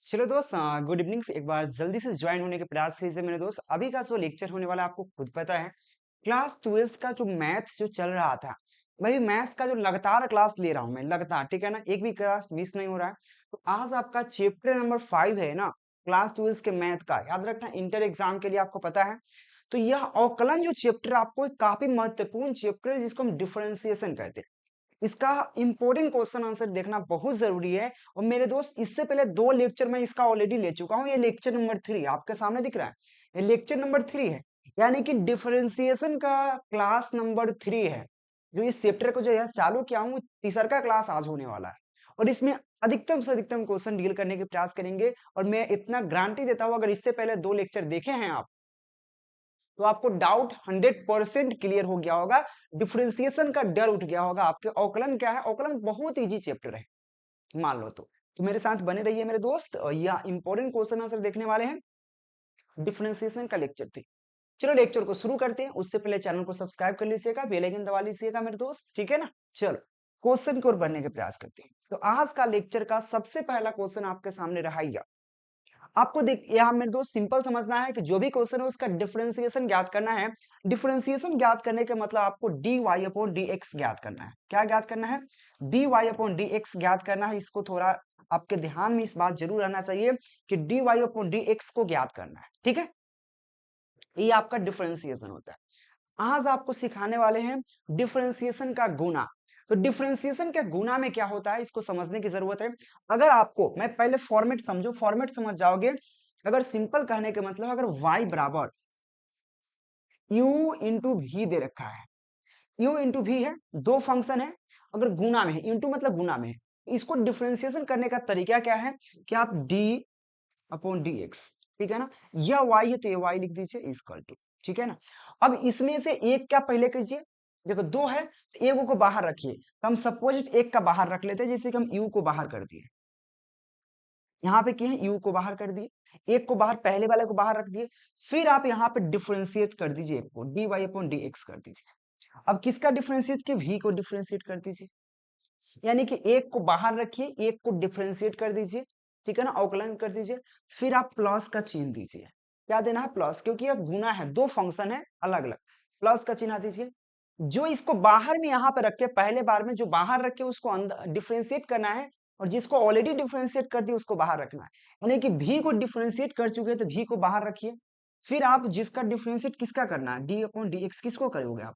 चलो दोस्त, good evening. एक बार जल्दी से ज्वाइन होने के प्रयास कीजिए मेरे दोस्त। अभी का जो लेक्चर होने वाला है आपको खुद पता है। क्लास 12 का जो मैथ्स जो चल रहा था, वही मैथ्स का जो लगातार क्लास ले रहा हूँ मैं लगातार, ठीक है ना, एक भी क्लास मिस नहीं हो रहा है। तो आज आपका चैप्टर नंबर 5 है ना, क्लास 12 के मैथ का। याद रखना, इंटर एग्जाम के लिए आपको पता है। तो यह अवकलन जो चैप्टर आपको एक काफी महत्वपूर्ण चैप्टर है, जिसको हम डिफरेंशिएशन कहते हैं। इसका इंपॉर्टेंट क्वेश्चन आंसर देखना बहुत जरूरी है। और मेरे दोस्त, इससे पहले 2 लेक्चर मैं इसका ऑलरेडी ले चुका हूँ। ये लेक्चर नंबर 3 आपके सामने दिख रहा है, ये लेक्चर नंबर 3 है। यानी कि डिफरेंशिएशन का क्लास नंबर 3 है। जो इस चैप्टर को जो है चालू किया हूँ, तीसरा का क्लास आज होने वाला है। और इसमें अधिकतम से अधिकतम क्वेश्चन डील करने के प्रयास करेंगे। और मैं इतना गारंटी देता हूँ, अगर इससे पहले 2 लेक्चर देखे हैं आप, तो आपको डाउट 100% क्लियर हो गया होगा। डिफरेंशिएशन का डर उठ गया होगा आपके। अवकलन क्या है? अवकलन बहुत इजी चैप्टर है, मान लो तो मेरे साथ बने रहिए मेरे दोस्त। और यह इंपॉर्टेंट क्वेश्चन आंसर देखने वाले हैं। डिफरेंशिएशन का लेक्चर थी। चलो लेक्चर को शुरू करते हैं। उससे पहले चैनल को सब्सक्राइब कर लीजिएगा, बेल आइकन दबा लीजिएगा मेरे दोस्त, ठीक है ना। चलो क्वेश्चन की ओर बढ़ने के प्रयास करते हैं। तो आज का लेक्चर का सबसे पहला क्वेश्चन आपके सामने रहा। आपको देख, यहाँ मेरे दोस्त सिंपल समझना है कि जो भी क्वेश्चन है उसका डिफरेंशिएशन ज्ञात करना है। डिफरेंशिएशन ज्ञात करने का मतलब आपको D Y upon D X ज्ञात करना है। क्या ज्ञात करना है? D Y upon D X ज्ञात करना है। इसको थोड़ा आपके ध्यान में इस बात जरूर रहना चाहिए कि D Y upon D x को ज्ञात करना है, ठीक है। ये आपका डिफरेंशिएशन होता है। आज आपको सिखाने वाले हैं डिफरेंशिएशन का गुना। तो डिफरेंशिएशन के गुना में क्या होता है, इसको समझने की जरूरत है। अगर आपको, मैं पहले फॉर्मेट समझो, फॉर्मेट समझ जाओगे। अगर सिंपल कहने के मतलब, अगर y बराबर u इंटू भी दे रखा है, u इंटू भी है, दो फंक्शन है, अगर गुना में है, इंटू मतलब गुना में है, इसको डिफरेंशिएशन करने का तरीका क्या है कि आप d अपॉन डी एक्स, ठीक है ना। यह y है तो ये y लिख दीजिए इक्वल टू, ठीक है ना। अब इसमें से एक क्या पहले कीजिए, देखो दो है तो एक को बाहर रखिए। तो हम सपोज एक का बाहर रख लेते हैं, जैसे कि हम u को बाहर कर दिए। यहाँ पे क्या है, u को बाहर कर दिए, एक को बाहर, पहले वाले को बाहर रख दिए। फिर आप यहाँ पे डिफरेंशिएट कर दीजिए, एक को D Y upon D X कर दीजिए। अब किसका डिफरेंशिएट किए? v को डिफरेंशिएट कर दीजिए। यानी कि एक को बाहर रखिए, एक को डिफरेंशिएट कर दीजिए, ठीक है ना, अवकलन कर दीजिए। फिर आप प्लस का चिन्ह दीजिए। क्या देना है? प्लस, क्योंकि यह गुना है, दो फंक्शन है अलग अलग। प्लस का चिन्ह दीजिए। जो इसको बाहर में यहाँ पे रखे, पहले बार में जो बाहर रखे उसको अंदर डिफरेंशिएट करना है। और जिसको ऑलरेडी डिफरेंशिएट कर दिया उसको बाहर रखना है। यानी कि भी को डिफरेंशिएट कर चुके हैं तो भी को बाहर रखिए। फिर आप जिसका डिफरेंशिएट किसका करना है, डी अपॉन डी एक्स, किसको करोगे आप?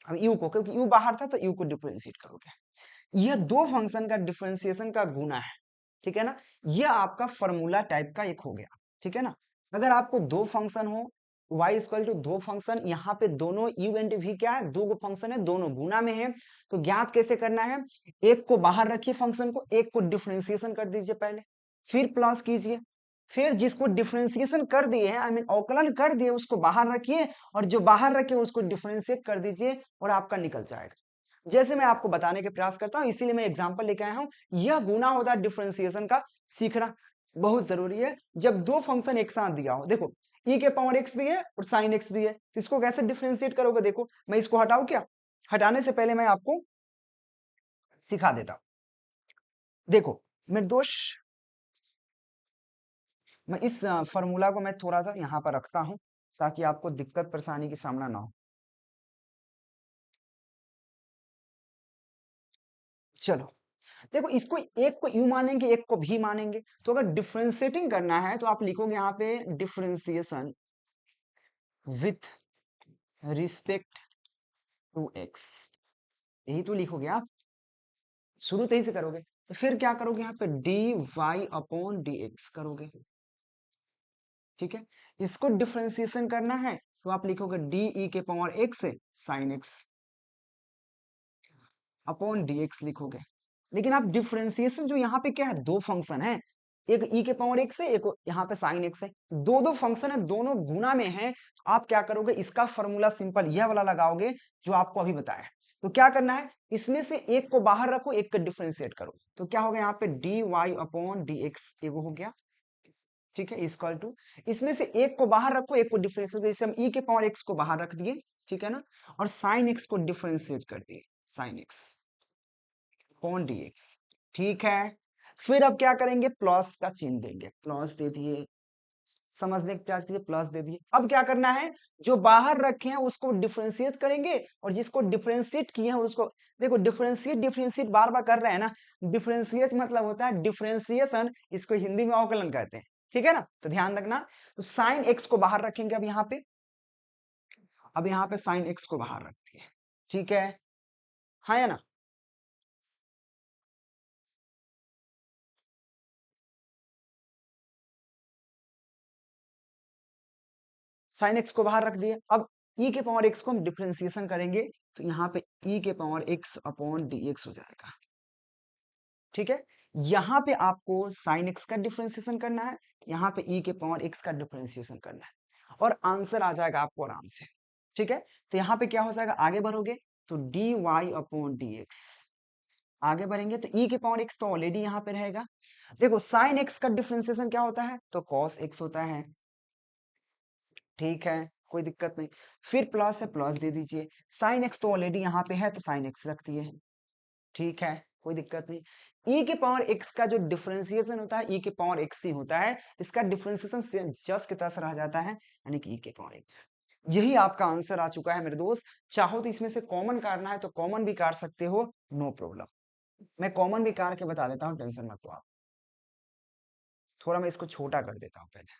अब यू को, क्योंकि यू बाहर था तो यू को डिफरेंशिएट करोगे। यह दो फंक्शन का डिफरेंशिएशन का गुना है, ठीक है ना। यह आपका फॉर्मूला टाइप का एक हो गया, ठीक है ना। अगर आपको दो फंक्शन हो, y इक्वल टू दो फंक्शन, यहाँ पे दोनों u एंड v क्या है, दो फंक्शन है, दोनों गुना में है। तो ज्ञात कैसे करना है? एक को बाहर रखिए फंक्शन को, एक को डिफरेंशिएशन कर दीजिए पहले, फिर प्लस कीजिए। फिर जिसको डिफरेंशिएशन कर दिए है, आई मीन अवकलन कर दिए, उसको बाहर रखिए। और जो बाहर रखे उसको डिफरेंशिएट कर दीजिए और आपका निकल जाएगा। जैसे मैं आपको बताने के प्रयास करता हूं, इसीलिए मैं एग्जांपल लेके आया हूं। यह गुना होता है डिफरेंशिएशन का, सीखना बहुत जरूरी है। जब दो फंक्शन एक साथ दिया हो, देखो e के पावर x भी है और sin x भी है, तो इसको कैसे डिफरेंशिएट करोगे? देखो मैं इसको हटाऊं क्या? हटाने से पहले मैं आपको सिखा देता हूं। देखो मेरे दोस्त, मैं इस फॉर्मूला को मैं थोड़ा सा यहाँ पर रखता हूं, ताकि आपको दिक्कत परेशानी की सामना ना हो। चलो देखो, इसको एक को यू मानेंगे, एक को भी मानेंगे। तो अगर डिफरेंशिएटिंग करना है तो आप लिखोगे यहाँ पे differentiation with respect to x, यही तो लिखोगे आप। शुरू तो यही से करोगे। तो फिर क्या करोगे? यहाँ पे d Y upon D x करोगे, ठीक है। इसको डिफरेंशिएशन करना है तो आप लिखोगे डी ई के पावर एक्स है sine x upon D x लिखोगे। लेकिन आप डिफरेंशिएशन जो यहाँ पे क्या है, दो फंक्शन है, एक e के पावर एक्स है, एक यहाँ पे साइन एक्स है, दो दो फंक्शन है, दोनों गुना में है। तो आप क्या करोगे? इसका फॉर्मूला सिंपल यह वाला लगाओगे जो आपको अभी बताया है। तो क्या करना है, इसमें से एक को बाहर रखो, एक को डिफरेंशिएट करो। तो क्या होगा यहाँ पे d Y upon D x, एगो हो गया, ठीक है, इक्वल टू। इसमें से एक को बाहर रखो, एक को डिफरेंशिएट, जैसे हम e के पावर एक्स को बाहर रख दिए, ठीक है ना। और साइन एक्स को डिफरेंशिएट कर दिए, साइन एक्स अपॉन dx, ठीक है। फिर अब क्या करेंगे, प्लस का चिन्ह देंगे, प्लस दे दिए, समझने के प्रयास कीजिए, प्लस दे दिए। अब क्या करना है, जो बाहर रखे हैं उसको डिफरेंशिएट करेंगे, और जिसको डिफरेंशिएट किए हैं उसको, देखो डिफरेंशिएट डिफरेंशिएट बार बार कर रहे हैं ना, डिफरेंशिएट मतलब होता है डिफरेंशिएशन, इसको हिंदी में अवकलन कहते हैं, ठीक है ना, तो ध्यान रखना। तो साइन एक्स को बाहर रखेंगे अब यहाँ पे, अब यहाँ पे साइन एक्स को बाहर रख दिए, ठीक है, हाँ या ना, साइन एक्स को बाहर रख दिए। अब ई के पावर एक्स को हम डिफरेंशिएशन करेंगे, तो यहाँ पे ई के power x upon D x हो जाएगा, ठीक है। यहाँ पे आपको साइन एक्स का डिफरेंशिएशन करना है, यहाँ पे ई के पावर एक्स का डिफरेंशिएशन करना है, और आंसर आ जाएगा आपको आराम से, ठीक है। तो यहाँ पे क्या हो जाएगा, आगे बढ़ोगे तो d Y upon D x, आगे बढ़ेंगे तो ई के पावर एक्स तो ऑलरेडी यहाँ पे रहेगा। देखो साइन एक्स का डिफरेंशिएशन क्या होता है, तो कॉस एक्स होता है, ठीक है, कोई दिक्कत नहीं। फिर प्लस है, प्लस दे दीजिए, साइन एक्स तो ऑलरेडी यहाँ पे है तो साइन एक्स रख दिए, ठीक है, कोई दिक्कत नहीं। ई के पावर एक्स का जो डिफरेंशिएशन होता है, ई के पावर एक्स ही होता है, इसका डिफरेंशिएशन जस्ट की तरह से रह जाता है, यानी कि ई के पावर एक्स। यही आपका आंसर आ चुका है मेरे दोस्त। चाहो तो इसमें से कॉमन काटना है तो कॉमन भी काट सकते हो, नो प्रॉब्लम। मैं कॉमन भी काट के बता देता हूँ, टेंशन मत लो आप। थोड़ा मैं इसको छोटा कर देता हूँ पहले,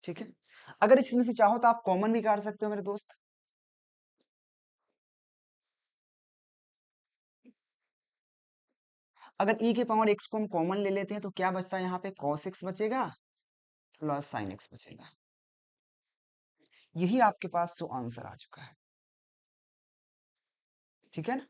ठीक है। अगर इसमें से चाहो तो आप कॉमन भी काट सकते हो मेरे दोस्त। अगर ई के पावर एक्स को हम कॉमन ले लेते हैं तो क्या बचता है, यहाँ पे cos x बचेगा प्लस साइन एक्स बचेगा। यही आपके पास जो आंसर आ चुका है, ठीक है ना,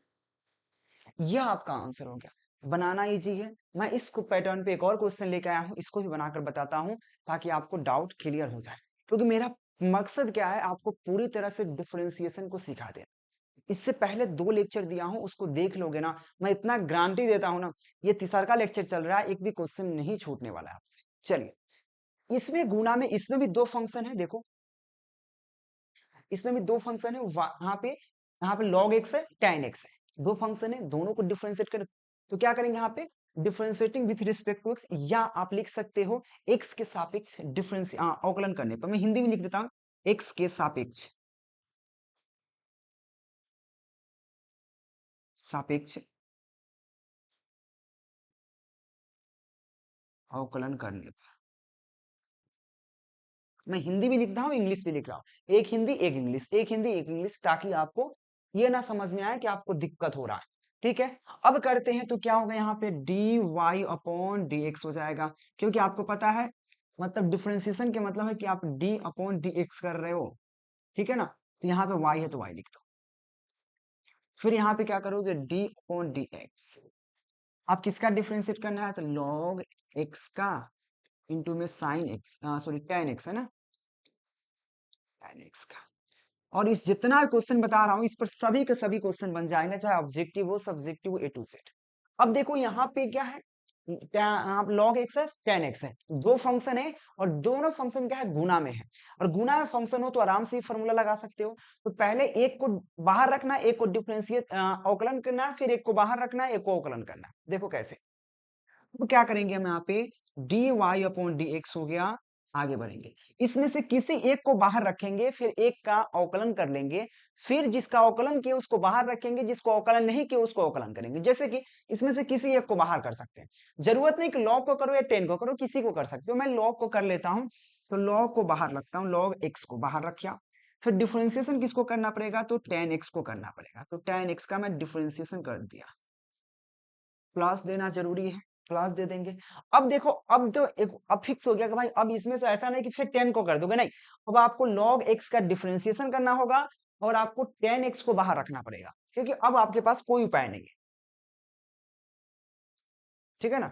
यह आपका आंसर हो गया। बनाना इजी है। मैं इस पैटर्न पे एक और क्वेश्चन लेके आया हूँ, इसको भी बनाकर बताता हूँ ताकि आपको डाउट क्लियर हो जाए, क्योंकि मेरा मकसद क्या है, आपको पूरी तरह से डिफरेंशिएशन को सिखा देना। इससे पहले 2 लेक्चर दिया हूं, उसको देख लोगे ना, मैं इतना गारंटी देता हूं ना, ये तीसरा का लेक्चर चल रहा है, एक भी क्वेश्चन नहीं छूटने वाला है आपसे। चलिए, इसमें गुणा में इसमें भी 2 फंक्शन है, देखो इसमें भी 2 फंक्शन है, यहाँ पे log x है, tan x है, 2 फंक्शन है, दोनों को डिफरेंशिएट कर, तो क्या करेंगे यहाँ पे, differentiating with respect to x, या आप लिख सकते हो x के सापेक्ष डिफरेंस अवकलन करने पर, मैं हिंदी में लिख देता हूँ, x के सापेक्ष सापेक्ष अवकलन करने पर। मैं हिंदी भी लिख रहा हूँ, इंग्लिश भी लिख रहा हूँ, एक हिंदी एक इंग्लिश, एक हिंदी एक इंग्लिश, ताकि आपको ये ना समझ में आए कि आपको दिक्कत हो रहा है, ठीक है। अब करते हैं तो क्या होगा, यहाँ पे d Y upon D x हो जाएगा, क्योंकि आपको पता है, मतलब डिफरेंशिएशन के मतलब है कि आप डी अपॉन डी एक्स कर रहे हो, ठीक है ना। तो यहाँ पे वाई है तो वाई लिख दो, फिर यहाँ पे क्या करोगे, डी अपॉन डी एक्स। आप किसका डिफरेंशिएट करना है, तो लॉग एक्स का इंटू में sine x, sorry ten x है ना, टेन एक्स का। और इस जितना क्वेश्चन बता रहा हूं, इस पर सभी के सभी क्वेश्चन बन जाएंगे, चाहे ऑब्जेक्टिव हो सब्जेक्टिव हो, ए टू जेड। अब देखो यहाँ पे क्या है, आप log x है, tan x है, 2 फंक्शन है, और दोनों फंक्शन क्या है, गुना में है, और गुना में फंक्शन हो तो आराम से ही फॉर्मूला लगा सकते हो। तो पहले एक को बाहर रखना है, एक को डिफरेंशिएट अवकलन करना है, फिर एक को बाहर रखना है, एक को अवकलन करना है। देखो कैसे, तो क्या करेंगे हम यहाँ पे, d Y upon D x हो गया, आगे बढ़ेंगे, इसमें से किसी एक को बाहर रखेंगे, फिर एक का अवकलन कर लेंगे, फिर जिसका अवकलन किया उसको बाहर रखेंगे, जिसको अवकलन नहीं किया उसको अवकलन करेंगे। जैसे कि इसमें से किसी एक को बाहर कर सकते हैं, जरूरत नहीं कि log को करो या टेन को करो, किसी को कर सकते हो। मैं log को कर लेता हूं, तो log को बाहर रखता हूं, log x को बाहर रखा, फिर डिफरेंशिएशन किसको करना पड़ेगा, तो tan x को करना पड़ेगा, तो tan x का मैं डिफरेंशिएशन कर दिया, प्लस देना जरूरी है, प्लस दे देंगे। अब देखो, अब तो एक अब फिक्स हो गया कि भाई अब इसमें से ऐसा नहीं कि फिर 10 को कर दोगे, नहीं, अब आपको log x का डिफरेंशिएशन करना होगा, और आपको tan x को बाहर रखना पड़ेगा, क्योंकि अब आपके पास कोई उपाय नहीं है, ठीक है ना।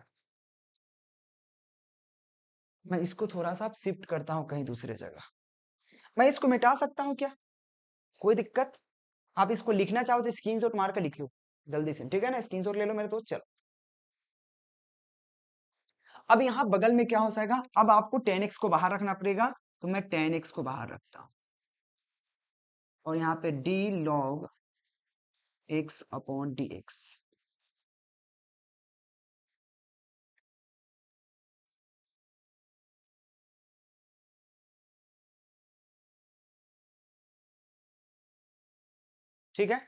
मैं इसको थोड़ा सा शिफ्ट करता हूं कहीं दूसरे जगह, मैं इसको मिटा सकता हूं क्या, कोई दिक्कत। आप इसको लिखना चाहो तो स्क्रीनशॉट मार कर लिख लो जल्दी से, ठीक है ना, स्क्रीनशॉट ले लो मेरे दोस्त, चलो। अब यहाँ बगल में क्या हो जाएगा, अब आपको tan x को बाहर रखना पड़ेगा, तो मैं tan x को बाहर रखता हूं और यहाँ पे d log x upon dx। ठीक है,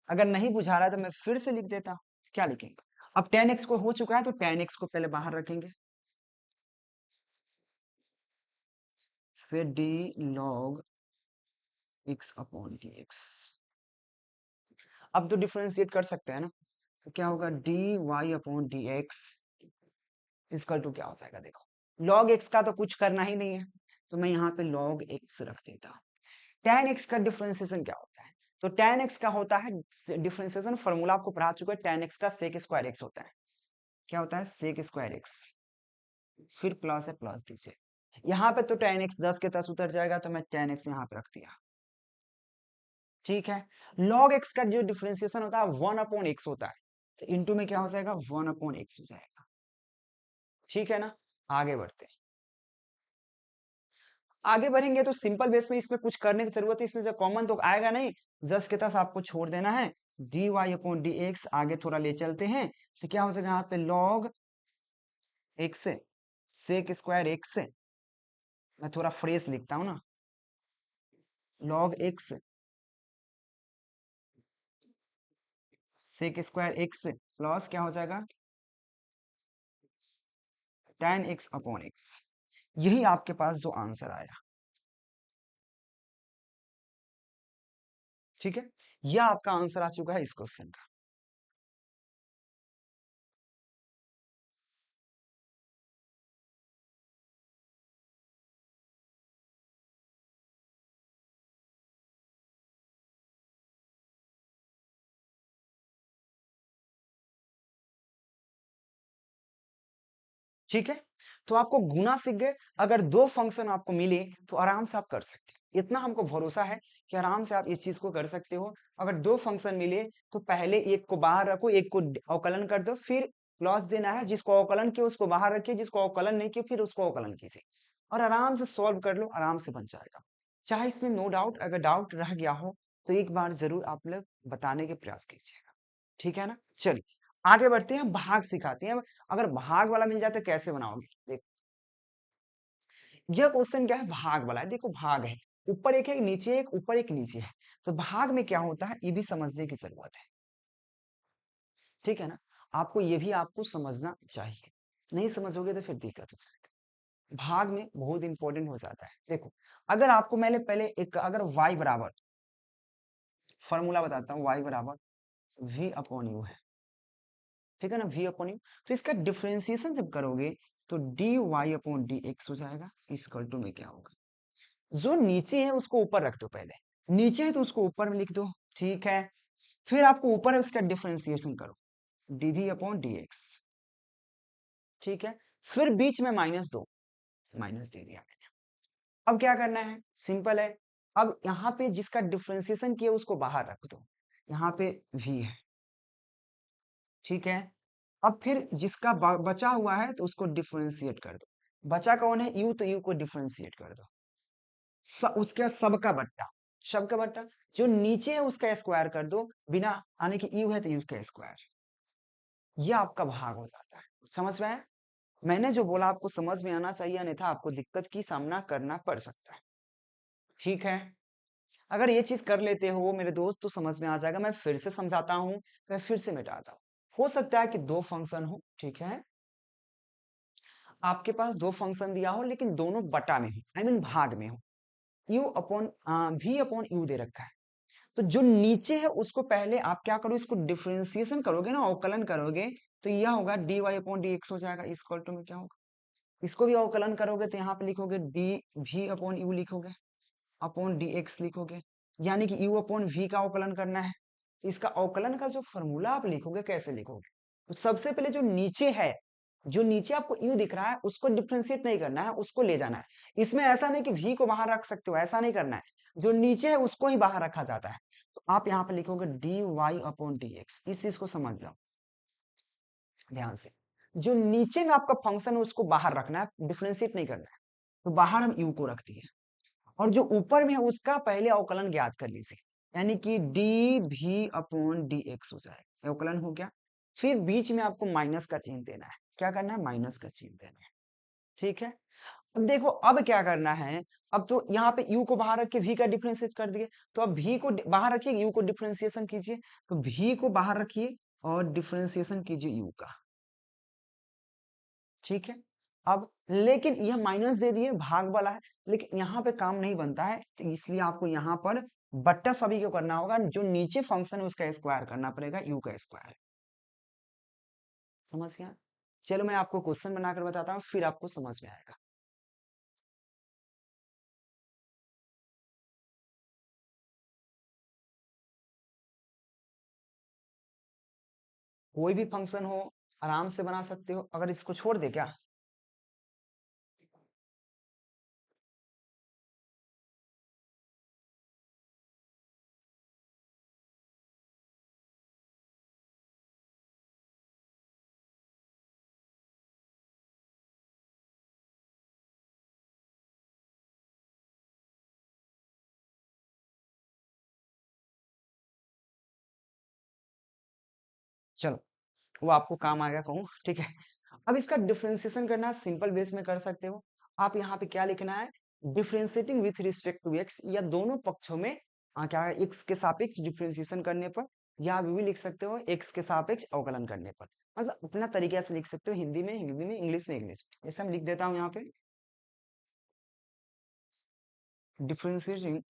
अगर नहीं बुझा रहा है तो मैं फिर से लिख देता हूं। क्या लिखेंगे, अब tan x को हो चुका है तो tan x को पहले बाहर रखेंगे, फिर d log x upon dx। अब तो डिफरेंशिएट कर सकते हैं ना, तो क्या होगा dy अपॉन dx इसका टू क्या हो जाएगा, देखो log x का तो कुछ करना ही नहीं है, तो मैं यहाँ पे log x रख देता हूँ। tan x का डिफरेंशिएशन क्या होता है, तो tan x का होता है डिफरेंशिएशन फॉर्मूला आपको पढ़ा चुका है, tan x का sec स्क्वायर x होता है। क्या होता है, sec स्क्वायर x, फिर प्लस है प्लस दीजिए, यहाँ पे तो tan x 10 के 10 उतर जाएगा, तो मैं tan x यहाँ पे रख दिया। ठीक है, log x का जो डिफरेंशिएशन होता है 1 अपॉन x होता है, तो इनटू में क्या हो जाएगा 1 अपॉन x हो जाएगा। ठीक है ना, आगे बढ़ते हैं। आगे बढ़ेंगे तो सिंपल बेस में इसमें कुछ करने की जरूरत है, इसमें से कॉमन तो आएगा नहीं, 10 के 10 आपको छोड़ देना है, dy अपॉन dx आगे थोड़ा ले चलते हैं, तो क्या हो जाएगा यहाँ पे log x sec square x, मैं थोड़ा फ्रेश लिखता हूँ ना, log x sec square x plus क्या हो जाएगा tan x अपॉन x। यही आपके पास जो आंसर आया। ठीक है, यह आपका आंसर आ चुका है इस क्वेश्चन का। ठीक है, तो आपको गुना सीख गए, अगर दो फंक्शन आपको मिले तो आराम से आप कर सकते हैं, इतना हमको भरोसा है कि आराम से आप इस चीज को कर सकते हो। अगर दो फंक्शन मिले तो पहले एक को बाहर रखो, एक को अवकलन कर दो, फिर प्लस देना है, जिसको अवकलन किया उसको बाहर रखिए, जिसको अवकलन नहीं किया फिर उसको अवकलन कीजिए, और आराम से सॉल्व कर लो, आराम से बन जाएगा। चाहे इसमें नो डाउट, अगर डाउट रह गया हो तो एक बार जरूर आप लोग बताने के प्रयास कीजिएगा। ठीक है ना, चलिए आगे बढ़ते हैं, भाग सिखाते हैं। अगर भाग वाला मिल जाए तो कैसे बनाओगे, देखो यह क्वेश्चन क्या है, भाग वाला है। देखो भाग है, ऊपर एक है नीचे एक, ऊपर एक नीचे है, तो भाग में क्या होता है ये भी समझने की जरूरत है। ठीक है ना, आपको ये भी आपको समझना चाहिए, नहीं समझोगे तो फिर दिक्कत हो जाएगा। भाग में बहुत इंपॉर्टेंट हो जाता है। देखो अगर आपको मैंने पहले एक, अगर y बराबर, फॉर्मूला बताता हूँ, y बराबर v अपॉन यू है, ठीक है ना, v अपॉन यू, तो इसका डिफरेंशिएशन जब करोगे तो dy अपॉन dx हो जाएगा, इस टू में क्या होगा, जो नीचे है उसको ऊपर रख दो, पहले नीचे है तो उसको ऊपर में लिख दो। ठीक है, फिर आपको ऊपर है उसका डिफरेंशिएशन करो, dv अपॉन dx। ठीक है, फिर बीच में माइनस दो, माइनस दे दिया मैंने। अब क्या करना है, सिंपल है, अब यहाँ पे जिसका डिफरेंशिएशन किया उसको बाहर रख दो, यहाँ पे v है। ठीक है, अब फिर जिसका बचा हुआ है तो उसको डिफरेंशिएट कर दो, बचा कौन है u, तो u को डिफरेंशिएट कर दो, उसके सबका बट्टा, सबका बट्टा, जो नीचे है उसका स्क्वायर कर दो, बिना आने की यू है तो यू का स्क्वायर, ये आपका भाग हो जाता है। समझ में आया, मैंने जो बोला आपको समझ में आना चाहिए, अन्यथा आपको दिक्कत की सामना करना पड़ सकता है। ठीक है, अगर ये चीज कर लेते हो मेरे दोस्त तो समझ में आ जाएगा। मैं फिर से समझाता हूँ, मैं फिर से मिटाता हूँ। हो सकता है कि दो फंक्शन हो, ठीक है, आपके पास दो फंक्शन दिया हो लेकिन दोनों बटा में हो, आई मीन भाग में हो, यू अपॉन भी अपॉन यू दे रखा है, तो जो नीचे है उसको पहले आप क्या करो, इसको डिफरेंशिएशन करोगे ना, अवकलन करोगे, तो यह होगा dy अपॉन dx हो जाएगा, इस इक्वल टू में क्या होगा, इसको भी अवकलन करोगे तो यहाँ पे लिखोगे डी v अपॉन यू लिखोगे, अपॉन dx लिखोगे, यानी कि u अपॉन v का अवकलन करना है, तो इसका अवकलन का जो फॉर्मूला आप लिखोगे कैसे लिखोगे, तो सबसे पहले जो नीचे है, जो नीचे आपको u दिख रहा है उसको डिफरेंशिएट नहीं करना है, उसको ले जाना है। इसमें ऐसा नहीं कि v को बाहर रख सकते हो, ऐसा नहीं करना है, जो नीचे है उसको ही बाहर रखा जाता है, तो आप यहाँ पे लिखोगे dy अपॉन dx, इस चीज को समझ लो ध्यान से। जो नीचे में आपका फंक्शन है उसको बाहर रखना है, डिफरेंशिएट नहीं करना है। तो बाहर हम u को रख दिए और जो ऊपर में है उसका पहले अवकलन ज्ञात कर लीजिए, यानी कि डी भी अपॉन डी एक्स हो जाएगा, अवकलन हो गया। फिर बीच में आपको माइनस का चिन्ह देना है, क्या करना है, माइनस का चिन्ह देना है। ठीक है, अब देखो अब क्या करना है, अब तो यहाँ पे u को बाहर रख के v का डिफरेंशिएट कर दिए, तो अब v को बाहर रखिए, u को डिफरेंशिएशन कीजिए, तो v को बाहर रखिए और डिफरेंशिएशन कीजिए u का। ठीक है, अब लेकिन यह माइनस दे दिए, भाग वाला है, लेकिन यहाँ पे काम नहीं बनता है, तो इसलिए आपको यहाँ पर बट्टा सभी को करना होगा, जो नीचे फंक्शन है उसका स्क्वायर करना पड़ेगा, u का स्क्वायर। समझ गया? चलो मैं आपको क्वेश्चन बनाकर बताता हूँ, फिर आपको समझ में आएगा। कोई भी फंक्शन हो आराम से बना सकते हो, अगर इसको छोड़ दे क्या, चलो वो आपको काम आएगा कहूँ, ठीक है। अब इसका डिफरेंशिएशन करना सिंपल बेस में कर सकते हो। आप यहाँ पे क्या लिखना है, differentiating with respect to x, या दोनों पक्षों में क्या है, एक्स के सापेक्ष डिफरेंशिएशन करने पर, या आप भी लिख सकते हो एक्स के सापेक्ष अवकलन करने पर, मतलब अपना तरीके से लिख सकते हो, हिंदी में हिंदी में, इंग्लिश में इंग्लिश में। जैसे हम लिख देता हूँ यहाँ पे, differentiating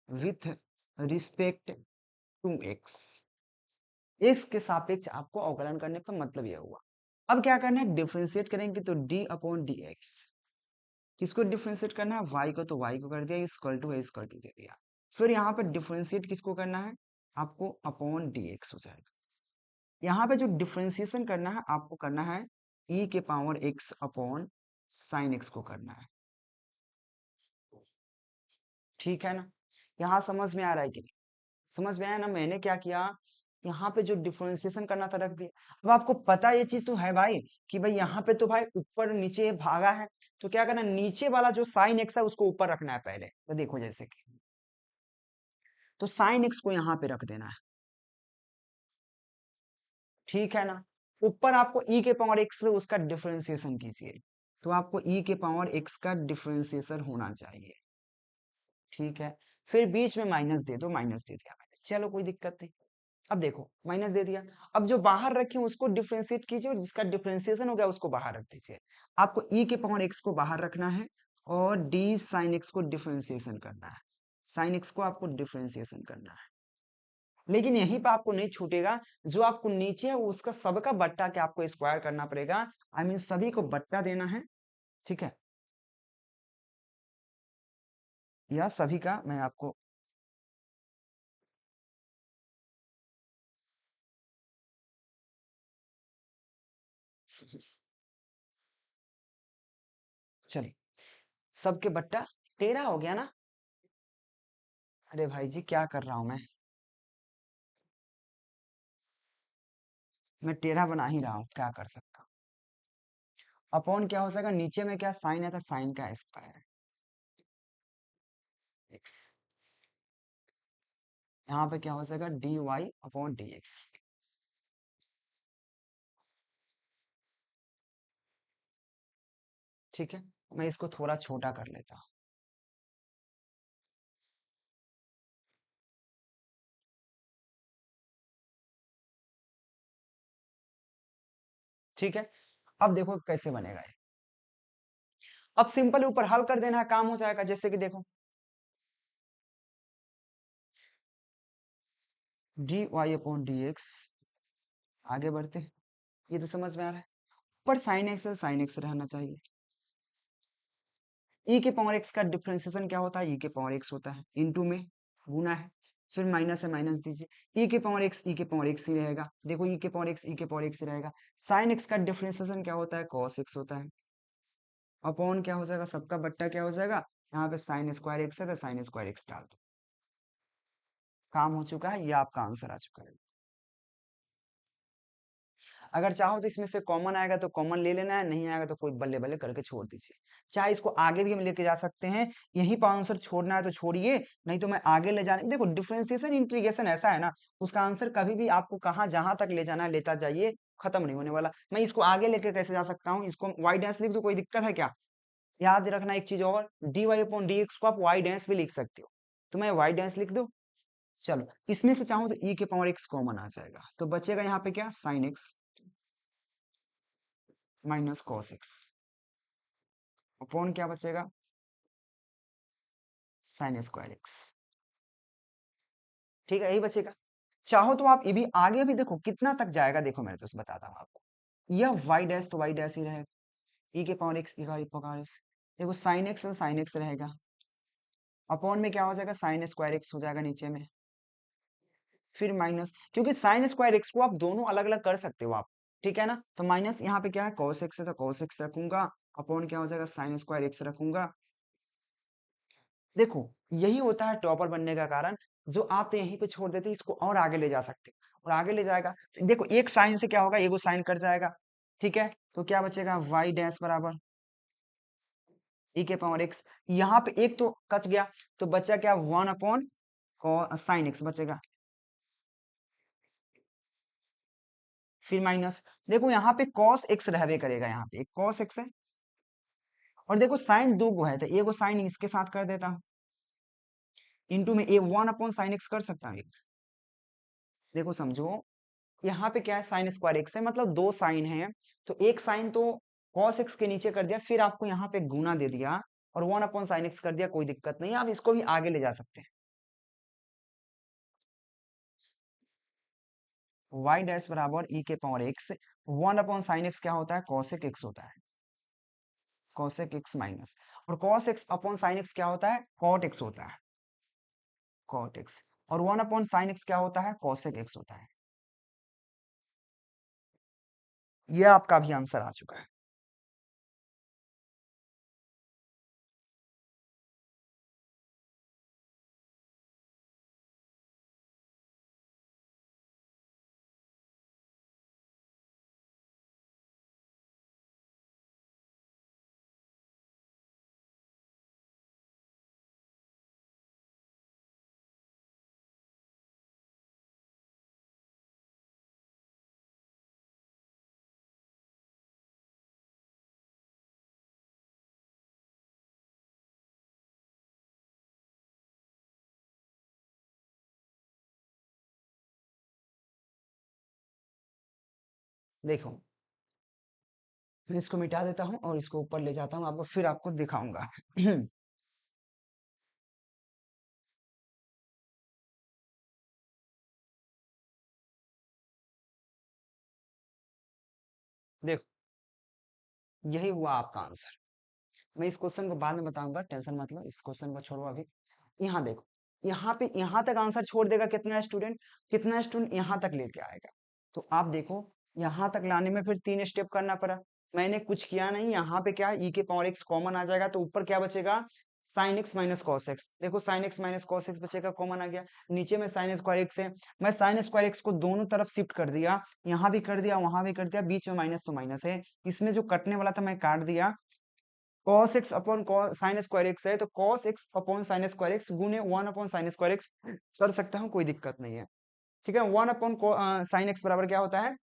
with respect to x, x के सापेक्ष आपको अवकलन करने पर मतलब यह हुआ। अब क्या करना है, डिफरेंशिएट करेंगे तो d अपॉन डी एक्स, किसको डिफरेंशिएट करना है, y को, तो y को कर दिया, इक्वल टू है, इक्वल टू दे दिया। फिर यहाँ पर डिफरेंशिएट किसको करना है, आपको अपॉन डी एक्स हो जाएगा। यहाँ पे जो डिफरेंशिएशन करना है आपको करना है e के power x upon sign x को करना है। ठीक है ना, यहाँ समझ में आ रहा है कि नहीं, समझ में आया ना, मैंने क्या किया, यहाँ पे जो डिफरेंशिएशन करना था रख दिया। अब आपको पता ये चीज तो है भाई, कि भाई यहाँ पे तो भाई ऊपर नीचे भागा है, तो क्या करना, नीचे वाला जो साइन एक्स है उसको ऊपर रखना है पहले, तो देखो जैसे कि, तो साइन एक्स को यहाँ पे रख देना है। ठीक है ना, ऊपर आपको e के पावर x से उसका डिफरेंशिएशन कीजिए, तो आपको e के पावर x का डिफरेंशिएशन होना चाहिए। ठीक है, फिर बीच में माइनस दे दो, माइनस दे दिया मैंने, चलो कोई दिक्कत नहीं। अब देखो माइनस दे दिया, अब जो बाहर रखे उसको डिफरेंशिएट कीजिए, और जिसका डिफरेंशिएशन हो गया उसको बाहर रख दीजिए। आपको e के पावर x को बाहर रखना है और d साइन x को डिफरेंशिएशन करना है, साइन x को आपको डिफरेंशिएशन करना है। लेकिन यहीं पर आपको नहीं छूटेगा, जो आपको नीचे है उसका सबका बट्टा के आपको स्क्वायर करना पड़ेगा, आई मीन सभी को बट्टा देना है। ठीक है, यह सभी का मैं आपको चलिए, सबके बट्टा 13 हो गया ना। अरे भाई जी क्या कर रहा हूं मैं 13 बना ही रहा हूँ, क्या कर सकता हूँ। अपॉन क्या हो जाएगा, नीचे में क्या साइन है, था साइन का स्क्वायर एक्स, यहाँ पे क्या हो जाएगा, d Y upon D x. ठीक है, मैं इसको थोड़ा छोटा कर लेता हूँ। ठीक है, अब देखो कैसे बनेगा ये, अब सिंपल ऊपर हल कर देना है, काम हो जाएगा। जैसे कि देखो d Y upon D x, आगे बढ़ते हैं, ये तो समझ में आ रहा है, पर साइन एक्स रहना चाहिए। ई के पावर एक्स का डिफरेंशिएशन क्या होता है, ई के पावर एक्स होता है, इनटू में गुना है, फिर माइनस है, माइनस दीजिए, ई के पावर एक्स, ई के पावर एक्स ही रहेगा, देखो ई के पावर एक्स, ई के पावर एक्स ही रहेगा। साइन एक्स का डिफरेंशिएशन क्या होता है, कॉस एक्स होता है, अपॉन क्या हो जाएगा, सबका बट्टा क्या हो जाएगा, यहाँ पे साइन स्क्वायर एक्स है तो साइन स्क्वायर एक्स डाल दो, काम हो चुका है, ये आपका आंसर आ चुका है। अगर चाहो तो इसमें से कॉमन आएगा तो कॉमन ले लेना है, नहीं आएगा तो कोई बल्ले बल्ले करके छोड़ दीजिए। चाहे इसको आगे भी हम लेके जा सकते हैं, यहीं पर आंसर छोड़ना है तो छोड़िए, नहीं तो मैं आगे ले जाना। देखो डिफरेंशिएशन इंटीग्रेशन ऐसा है ना, उसका आंसर कभी भी आपको कहाँ जहां तक ले जाना है लेता जाइए, खत्म नहीं होने वाला। मैं इसको आगे लेके कैसे जा सकता हूँ, इसको वाई डैश लिख दो, कोई दिक्कत है क्या? याद रखना एक चीज और, d Y upon D x को आप वाई डैश भी लिख सकते हो, तो मैं वाई डैश लिख दो। चलो इसमें से चाहूं तो e के पावर x कॉमन आ जाएगा, तो बचेगा यहाँ पे क्या, sine x minus cos x upon क्या बचेगा, साइन स्क्वायर एक्स। ठीक है, यही बचेगा। चाहो तो आप ये भी आगे भी देखो कितना तक जाएगा, देखो मैं तो बताता हूँ आपको। यह वाई डैश तो वाई डैश ही रहेगा, e के पावर x, e का पावर x, देखो साइन एक्स साइन एक्स रहेगा, अपॉन में क्या हो जाएगा, साइन स्क्वायर एक्स हो जाएगा नीचे में, फिर माइनस, क्योंकि साइन स्क्वायर एक्स को आप दोनों अलग अलग कर सकते हो आप, ठीक है ना, तो माइनस यहाँ पे क्या है, कॉस एक्स है तो कॉस एक्स रखूंगा, अपॉन क्या हो जाएगा, साइन स्क्वायर एक्स रखूंगा। देखो यही होता है टॉपर बनने का कारण, जो आप तो यहीं पे छोड़ देते इसको और आगे ले जा सकते और आगे ले जाएगा। तो देखो एक साइन से क्या होगा, एगो साइन कट जाएगा, ठीक है, तो क्या बचेगा, वाई डैश बराबर e के पावर x, यहाँ पे एक तो कट गया, तो बचा क्या, वन अपॉन साइन एक्स बचेगा, फिर माइनस, देखो यहाँ पे cos x रहबे करेगा, यहाँ पे एक cos x है, और देखो साइन दो गो है तो एगो साइन इसके साथ कर देता हूँ, इंटू में ए वन अपॉन साइन एक्स कर सकता हूँ। देखो समझो, यहाँ पे क्या है, साइन स्क्वायर एक्स है, मतलब दो साइन है, तो एक साइन तो cos x के नीचे कर दिया, फिर आपको यहाँ पे गुना दे दिया और वन अपॉन साइन एक्स कर दिया, कोई दिक्कत नहीं है, आप इसको भी आगे ले जा सकते हैं। y डैश बराबर e के power x, one upon sine x क्या होता है, cosec x होता है, cosec x माइनस, और cos x upon sine x क्या होता है, cot x होता है, cot x, और वन अपॉन साइन एक्स क्या होता है, cosec x होता है। ये आपका भी आंसर आ चुका है। देखो मैं इसको मिटा देता हूँ और इसको ऊपर ले जाता हूँ, आपको फिर आपको दिखाऊंगा। देखो यही हुआ आपका आंसर। मैं इस क्वेश्चन को बाद में बताऊंगा, टेंशन मत लो, इस क्वेश्चन को छोड़ो अभी। यहाँ देखो, यहाँ पे यहाँ तक आंसर छोड़ देगा कितना स्टूडेंट, कितना स्टूडेंट यहाँ तक लेके आएगा, तो आप देखो यहाँ तक लाने में फिर तीन स्टेप करना पड़ा, मैंने कुछ किया नहीं, यहाँ पे क्या e के पावर x कॉमन आ जाएगा, तो ऊपर क्या बचेगा, sine x minus cos x, देखो sine x minus cos x बचेगा, कॉमन आ गया, नीचे में साइन स्क्वायर एक्स है, मैं साइन स्क्वायर एक्स को दोनों तरफ शिफ्ट कर दिया, यहाँ भी कर दिया वहां भी कर दिया, बीच में माइनस तो माइनस है, इसमें जो कटने वाला था मैं काट दिया, cos x upon sine square x है, तो cos x upon sine square x गुने one upon sine square x कर सकता हूँ, कोई दिक्कत नहीं है, ठीक है, वन अपॉन साइन एक्स बराबर क्या होता है,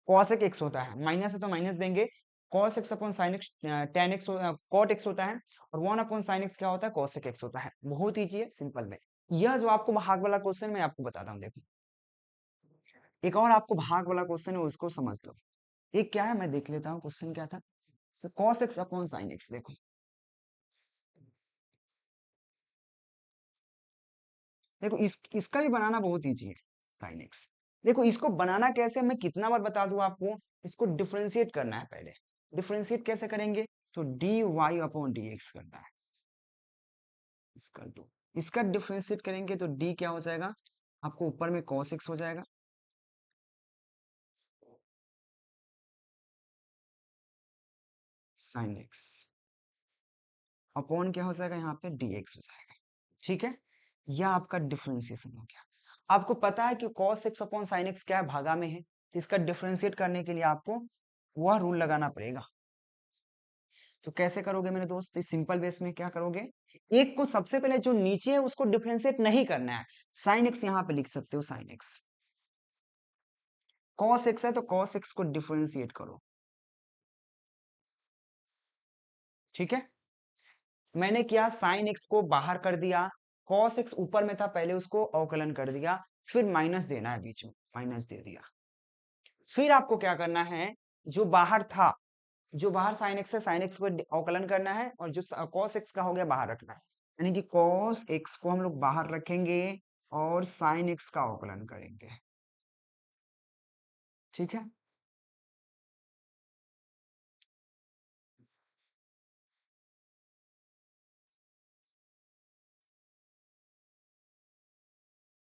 cos x होता है, माइनस है तो माइनस देंगे, cos x upon sine x ten x cot x होता है, और वन अपॉन साइन एक्स क्या होता है, cosec x होता है, बहुत ईजी है, सिंपल में। यह जो आपको भाग वाला क्वेश्चन मैं आपको बताता हूँ, देखो एक और आपको भाग वाला क्वेश्चन है, उसको समझ लो। एक क्या है, मैं देख लेता हूँ क्वेश्चन क्या था, cos x upon sine x, देखो देखो इसका भी बनाना बहुत ईजी है, साइन एक्स, देखो इसको बनाना कैसे, मैं कितना बार बता दूं आपको, इसको डिफरेंशिएट करना है पहले, डिफरेंशिएट कैसे करेंगे, तो d Y upon D x करना है, इसका टू, इसका डिफरेंशिएट करेंगे तो डी क्या हो जाएगा, आपको ऊपर में cos x हो जाएगा, साइन एक्स अपॉन क्या हो जाएगा, यहाँ पे dx हो जाएगा, ठीक है, यह आपका डिफरेंशिएशन हो गया। आपको पता है कि cos x upon sine x क्या है, भागा में है, तो इसका डिफरेंशिएट करने के लिए आपको वह रूल लगाना पड़ेगा। तो कैसे करोगे मेरे दोस्त? इस सिंपल बेस में क्या करोगे, एक को सबसे पहले जो नीचे है उसको डिफरेंशिएट नहीं करना है, साइन एक्स यहाँ पे लिख सकते हो, साइन एक्स। कॉस एक्स है तो कॉस एक्स को डिफरेंशिएट करो, ठीक है। मैंने किया, साइन एक्स को बाहर कर दिया, कॉस एक्स ऊपर में था पहले उसको अवकलन कर दिया, फिर माइनस देना है बीच में, माइनस दे दिया। फिर आपको क्या करना है, जो बाहर था, जो बाहर साइन एक्स है, साइन एक्स को अवकलन करना है, और जो कॉस एक्स का हो गया बाहर रखना है, यानी कि कॉस एक्स को हम लोग बाहर रखेंगे और साइन एक्स का अवकलन करेंगे, ठीक है।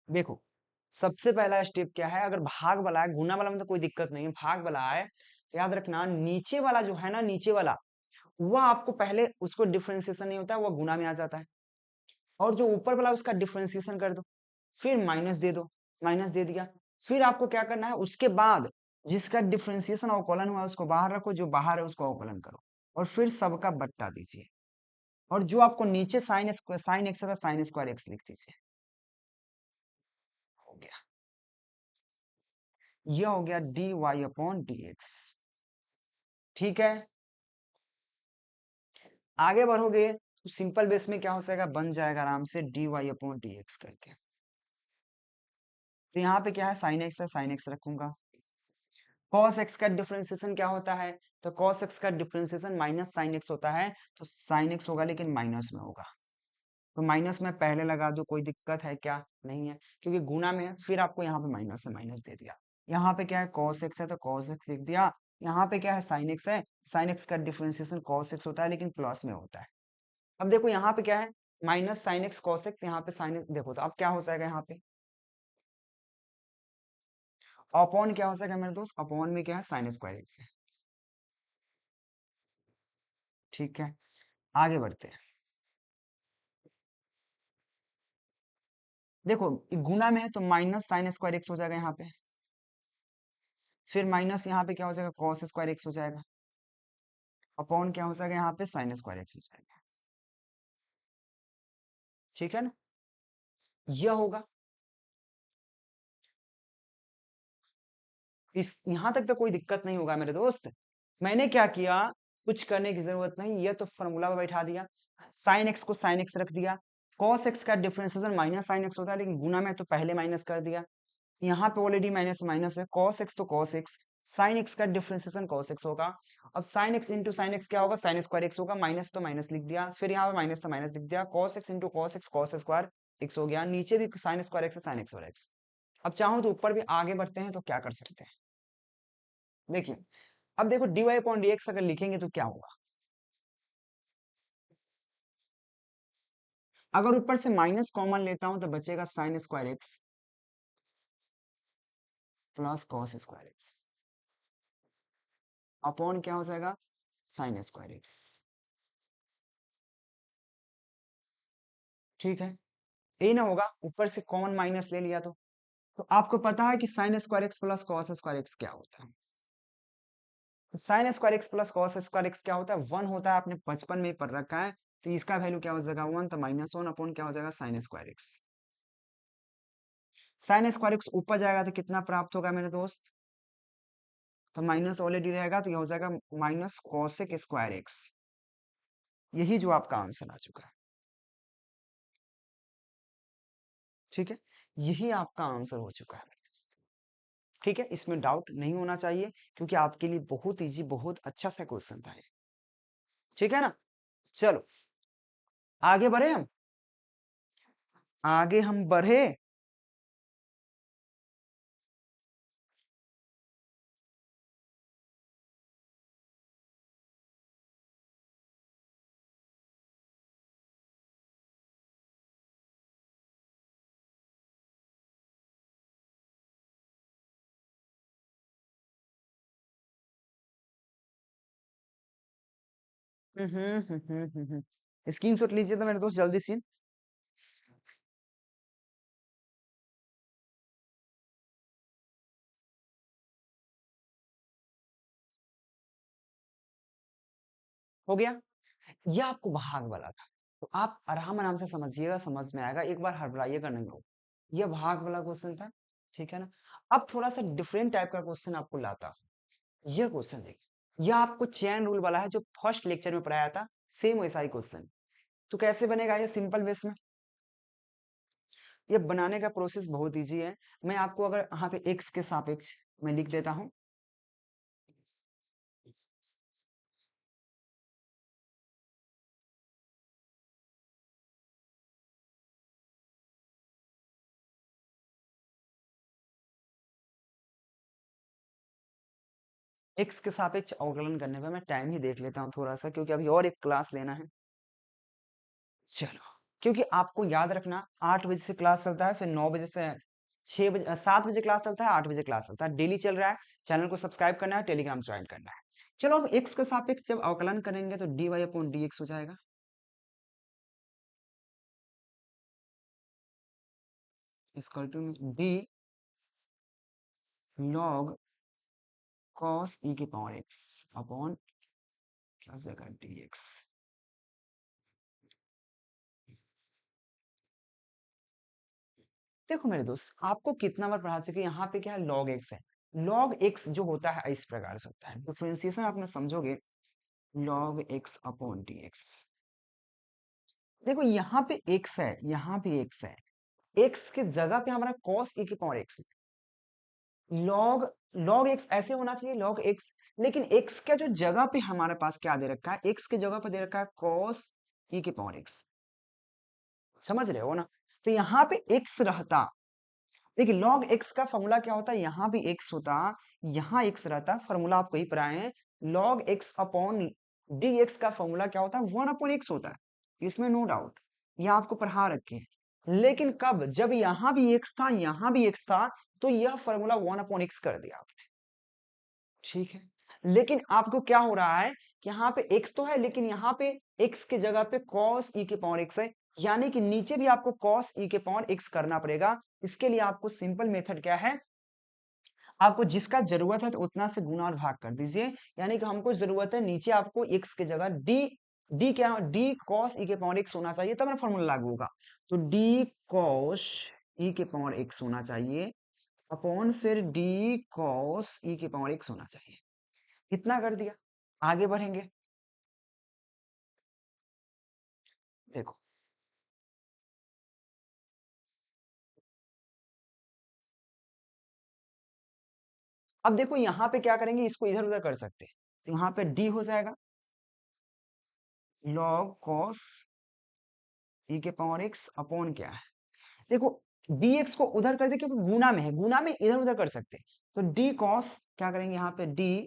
देखो, सबसे पहला स्टेप क्या है, अगर भाग वाला है, गुना वाला में तो कोई दिक्कत नहीं है, भाग वाला है तो याद रखना, नीचे वाला जो है ना, नीचे वाला, वह आपको पहले उसको डिफरेंशिएशन नहीं होता, वह गुना में आ जाता है, और जो ऊपर वाला उसका डिफरेंशिएशन कर दो, फिर माइनस दे दो, माइनस दे दिया। फिर आपको क्या करना है, उसके बाद जिसका डिफरेंशिएशन अवकलन हुआ है उसको बाहर रखो, जो बाहर है उसको अवकलन करो, और फिर सबका बट्टा दीजिए, और जो आपको नीचे साइन एक्स था, साइन स्क्वायर एक्स लिख दीजिए। हो गया, यह हो गया d Y upon D x, ठीक है। आगे बढ़ोगे तो सिंपल बेस में क्या हो जाएगा, बन जाएगा आराम से d Y upon D x करके। तो यहाँ पे क्या है, साइन एक्स है, साइन एक्स रखूंगा। cos x का डिफरेंशिएशन क्या होता है, तो cos x का डिफरेंशिएशन माइनस साइन एक्स होता है, तो साइन एक्स होगा लेकिन माइनस में होगा, तो माइनस में पहले लगा दो, कोई दिक्कत है क्या, नहीं है, क्योंकि गुना में है। फिर आपको यहाँ पे माइनस से माइनस दे दिया, यहाँ पे क्या है, cos x है तो cos x लिख दिया, यहाँ पे क्या है, sin x है, sin x का डिफरेंशिएशन cos x होता है लेकिन प्लस में होता है। अब देखो यहाँ पे क्या है, minus sine x cos x, यहाँ पे साइन एक्स, देखो तो अब क्या हो जाएगा, यहाँ पे अपॉन क्या हो जाएगा मेरे दोस्त, अपॉन में क्या है, साइन स्क्वायर एक्स है, ठीक है। आगे बढ़ते हैं, देखो गुना में है तो माइनस साइन स्क्वायर एक्स हो जाएगा यहाँ पे, फिर माइनस यहाँ पे क्या हो जाएगा, कॉस स्क्वायर एक्स हो जाएगा, अपॉन क्या हो जाएगा यहाँ पे, साइन स्क्वायर एक्स हो जाएगा, ठीक है ना। यह होगा, इस यहाँ तक तो कोई दिक्कत नहीं होगा मेरे दोस्त। मैंने क्या किया, कुछ करने की जरूरत नहीं, ये तो फॉर्मूला में बैठा दिया, साइन एक्स को साइन एक्स रख दिया, कॉस एक्स का डिफरेंशिएशन माइनस साइन एक्स होता है लेकिन गुना में तो पहले माइनस कर दिया, यहाँ पे ऑलरेडी माइनस माइनस है, cos x तो cos x, sin x का डिफरेंशिएशन cos x होगा। अब sin x into sine x क्या होगा, साइन स्क्वायर एक्स होगा, माइनस तो माइनस लिख दिया, फिर यहाँ पे माइनस तो माइनस लिख दिया, cos x into cos x cos square x हो गया, नीचे भी साइन स्क्वायर एक्स है, साइन एक्स और एक्स। अब चाहो तो ऊपर भी आगे बढ़ते हैं, तो क्या कर सकते हैं, देखिए, अब देखो dy अपॉन dx अगर लिखेंगे तो क्या होगा, अगर ऊपर से माइनस कॉमन लेता हूं तो बचेगा sign square x plus cos square x, upon क्या हो जाएगा, साइन स्क्वायर एक्स, ठीक है। यही ना होगा, ऊपर से कॉमन माइनस ले लिया तो आपको पता है कि sign square x plus cos square x क्या होता है, तो sign square x plus cos square x क्या होता है, वन होता है, आपने बचपन में ही पढ़ रखा है, तो इसका वैल्यू क्या हो जाएगा, वन, तो माइनस वन अपॉन क्या हो जाएगा, sign square x. Sign square x ऊपर जाएगा तो कितना प्राप्त होगा मेरे दोस्त, तो माइनस ऑलरेडी रहेगा, तो ये हो जाएगा माइनस कॉसेक स्क्वायर एक्स, यही जो आपका आंसर आ चुका है, ठीक है, यही आपका आंसर हो चुका है मेरे दोस्त, ठीक है, इसमें डाउट नहीं होना चाहिए, क्योंकि आपके लिए बहुत इजी, बहुत अच्छा सा क्वेश्चन था ये, ठीक है ना। चलो आगे बढ़े, हम आगे हम बढ़े, स्क्रीनशॉट लीजिए तो मेरे दोस्त जल्दी से, हो गया। ये आपको भाग वाला था, तो आप आराम आराम से समझिएगा, समझ में आएगा, एक बार हड़बड़ाइएगा नहीं हो। ये भाग वाला क्वेश्चन था, ठीक है ना। अब थोड़ा सा डिफरेंट टाइप का क्वेश्चन आपको लाता हूं। ये क्वेश्चन देखिए, यह आपको चेन रूल वाला है जो फर्स्ट लेक्चर में पढ़ाया था, सेम वैसा ही क्वेश्चन। तो कैसे बनेगा ये सिंपल बेस में। ये बनाने का प्रोसेस बहुत इजी है। मैं आपको अगर यहाँ पे एक्स के सापेक्ष मैं लिख देता हूँ, एक्स के सापेक्ष अवकलन करने पे मैं टाइम ही देख लेता हूँ थोड़ा सा, क्योंकि अभी और एक क्लास लेना है। चलो, क्योंकि आपको याद रखना 8 बजे से क्लास चलता है, फिर 9 बजे से 6 बजे 7 बजे क्लास चलता है, 8 बजे क्लास चलता है, डेली चल रहा है। चैनल को सब्सक्राइब करना है, टेलीग्राम ज्वाइन करना है। चलो, अब एक्स के सापेक्ष जब अवकलन करेंगे तो dy अपॉन dx हो जाएगा, equal to d log cos e के पावर एक्स अपॉन क्या हो जाएगा dx। देखो मेरे दोस्त, आपको कितना बार पढ़ा चुके, यहाँ पे क्या है, लॉग एक्स है। लॉग एक्स जो होता है इस प्रकार से होता है, डिफरेंशिएशन आपने समझोगे, log x upon D x. देखो यहाँ पे एक्स है, यहाँ भी एक्स है, एक्स की जगह पे हमारा cos e की power x. Log log x ऐसे होना चाहिए, लॉग एक्स। लेकिन एक्स का जो जगह पे हमारे पास क्या दे रखा है, एक्स की जगह पे दे रखा है cos e की पावर एक्स। समझ रहे हो ना। तो यहाँ पे एक्स रहता, देखिए लॉग एक्स का फॉर्मूला क्या होता है, यहाँ भी एक्स होता, यहाँ एक्स रहता, फॉर्मूला आपको ही पढ़ाए हैं। Log x upon D x का फॉर्मूला क्या होता है, 1/x होता है, इसमें नो डाउट, ये आपको पढ़ा रखे हैं। लेकिन कब, जब यहाँ भी एक्स था, यहाँ भी एक्स था, तो यह फॉर्मूला 1/x कर दिया आपने, ठीक है। लेकिन आपको क्या हो रहा है कि यहाँ पे x तो है, लेकिन यहाँ पे x की जगह पे cos e के पावर x है, यानी कि नीचे भी आपको cos e के पावर x करना पड़ेगा। इसके लिए आपको सिंपल मेथड क्या है, आपको जिसका जरूरत है तो उतना से गुना और भाग कर दीजिए। यानी कि हमको जरूरत है नीचे आपको x की जगह d क्या, d cos e के पावर x होना चाहिए, तब ना फॉर्मूला लागू होगा। तो d cos e के पावर x होना चाहिए अपॉन फिर d cos e के पावर x होना चाहिए। इतना कर दिया, आगे बढ़ेंगे। देखो, अब देखो यहाँ पे क्या करेंगे, इसको इधर उधर कर सकते हैं, तो यहाँ पे d हो जाएगा log cos e के पावर x अपॉन क्या है, देखो dx को उधर कर दे क्योंकि गुना में है, गुना में इधर उधर कर सकते हैं। तो d cos क्या करेंगे, यहाँ पे d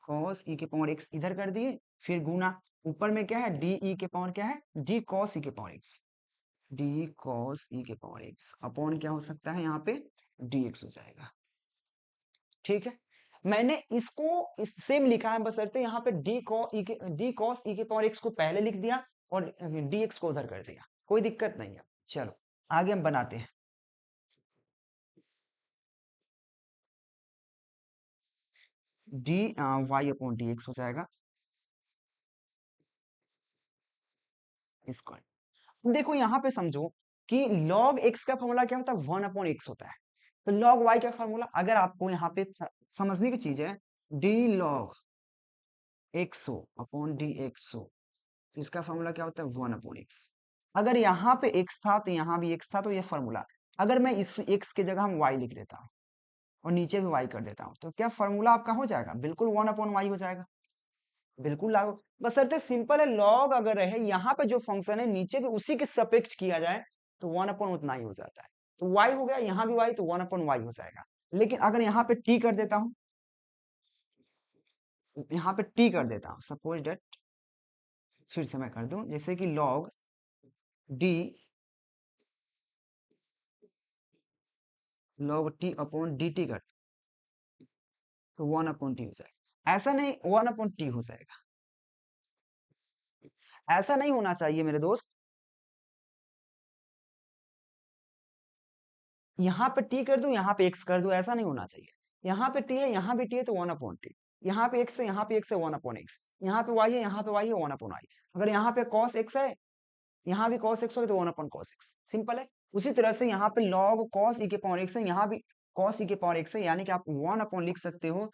cos e के पावर x इधर कर दिए, फिर गुना, ऊपर में क्या है, d e के पावर क्या है, d cos e के power x, d cos e के पावर x अपॉन क्या हो सकता है, यहाँ पे dx हो जाएगा, ठीक है। मैंने इसको इस सेम लिखा है, बशर्ते यहाँ पे डी कॉस ई के पावर एक्स को पहले लिख दिया और डी एक्स को उधर कर दिया, कोई दिक्कत नहीं है। चलो, आगे हम बनाते हैं। D Y upon D x हो जाएगा इसको। देखो यहाँ पे समझो कि log x का फॉर्मूला क्या होता है, 1/x होता है। तो log y का फॉर्मूला अगर आपको यहाँ पे समझने की चीज है, डी लॉग एक्स हो अपॉन डी एक्स हो, तो इसका फॉर्मूला क्या होता है, 1/x। अगर यहाँ पे x था तो यहाँ भी x था, तो ये फॉर्मूला, अगर मैं इस x की जगह हम y लिख देता हूँ और नीचे भी y कर देता हूँ, तो क्या फॉर्मूला आपका हो जाएगा, बिल्कुल 1/y हो जाएगा, बिल्कुल लागू। बशर्ते सिंपल है, लॉग अगर रहे यहाँ पे जो फंक्शन है नीचे भी उसी के सापेक्ष किया जाए तो 1/ उतना ही हो जाता है। तो y हो गया, यहाँ भी y, तो 1/y हो जाएगा। लेकिन अगर यहाँ पे t कर देता हूँ, यहाँ पे t कर देता हूँ, सपोज डेट, फिर से मैं कर दूं, जैसे कि log d log t upon dt कर, तो 1/t हो जाएगा। ऐसा नहीं 1/t हो जाएगा, ऐसा नहीं होना चाहिए मेरे दोस्त। यहाँ पे t कर दूं, यहाँ पे x कर दूं, ऐसा नहीं होना चाहिए। यहाँ पे t है, यहाँ भी t है, तो 1/t। यहाँ पे x है, यहाँ पे x है, 1/x, यहाँ पे y है, यहाँ पे y है, 1/y। अगर यहाँ पे cos x है, यहाँ भी cos x होगा तो 1/cos x, सिंपल है। उसी तरह से यहाँ पे log cos e के पावर x है, यहाँ भी cos e के पावर x है, यानी कि आप 1 लिख सकते हो